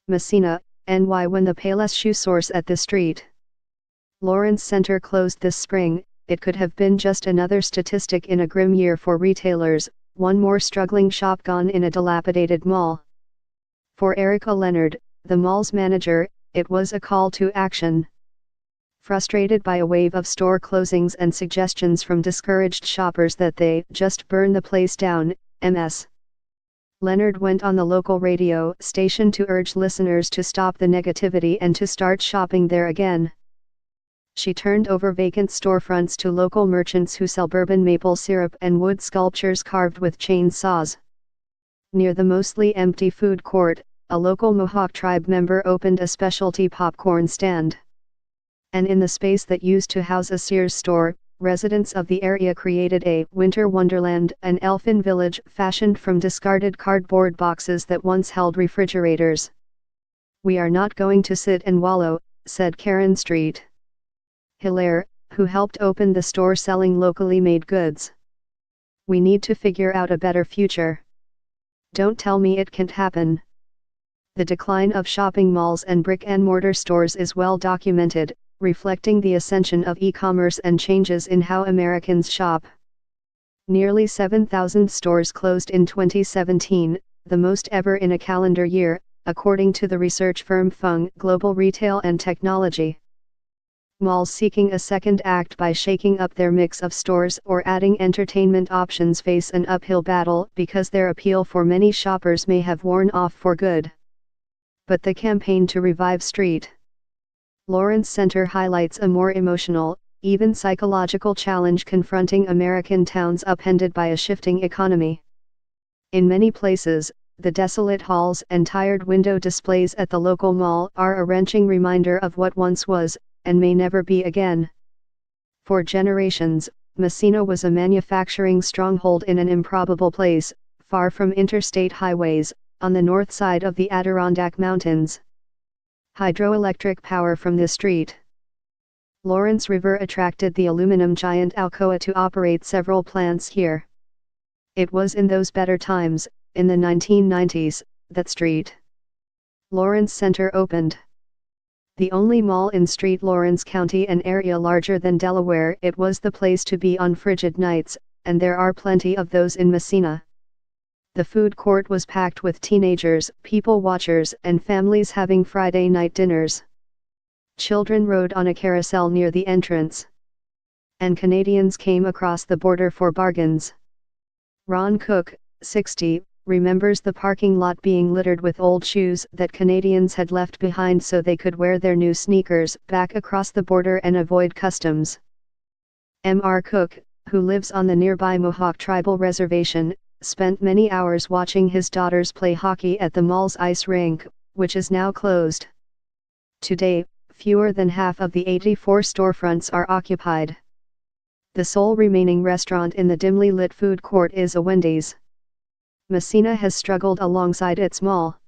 Messina, NY. When the Payless Shoe Source at the street Lawrence Center closed this spring, it could have been just another statistic in a grim year for retailers, one more struggling shop gone in a dilapidated mall. For Erica Leonard, the mall's manager, it was a call to action. Frustrated by a wave of store closings and suggestions from discouraged shoppers that they just burn the place down, Ms. Leonard went on the local radio station to urge listeners to stop the negativity and to start shopping there again. She turned over vacant storefronts to local merchants who sell bourbon maple syrup and wood sculptures carved with chainsaws. Near the mostly empty food court, a local Mohawk tribe member opened a specialty popcorn stand. And in the space that used to house a Sears store, residents of the area created a winter wonderland, an elfin village fashioned from discarded cardboard boxes that once held refrigerators. "We are not going to sit and wallow," said Karen Street Hilaire, who helped open the store selling locally made goods. "We need to figure out a better future. Don't tell me it can't happen." The decline of shopping malls and brick-and-mortar stores is well documented, reflecting the ascension of e-commerce and changes in how Americans shop. Nearly 7,000 stores closed in 2017, the most ever in a calendar year, according to the research firm Fung Global Retail and Technology. Malls seeking a second act by shaking up their mix of stores or adding entertainment options face an uphill battle because their appeal for many shoppers may have worn off for good. But the campaign to revive St. Lawrence Center highlights a more emotional, even psychological challenge confronting American towns upended by a shifting economy. In many places, the desolate halls and tired window displays at the local mall are a wrenching reminder of what once was, and may never be again. For generations, Messina was a manufacturing stronghold in an improbable place, far from interstate highways, on the north side of the Adirondack Mountains. Hydroelectric power from the St. Lawrence River attracted the aluminum giant Alcoa to operate several plants here. It was in those better times, in the 1990s, that St. Lawrence Center opened. The only mall in St. Lawrence County, an area larger than Delaware, it was the place to be on frigid nights, and there are plenty of those in Messina. The food court was packed with teenagers, people watchers, and families having Friday night dinners. Children rode on a carousel near the entrance. And Canadians came across the border for bargains. Ron Cook, 60, remembers the parking lot being littered with old shoes that Canadians had left behind so they could wear their new sneakers back across the border and avoid customs. M.R. Cook, who lives on the nearby Mohawk Tribal Reservation, spent many hours watching his daughters play hockey at the mall's ice rink, which is now closed. Today, fewer than half of the 84 storefronts are occupied. The sole remaining restaurant in the dimly lit food court is a Wendy's. Messina has struggled alongside its mall.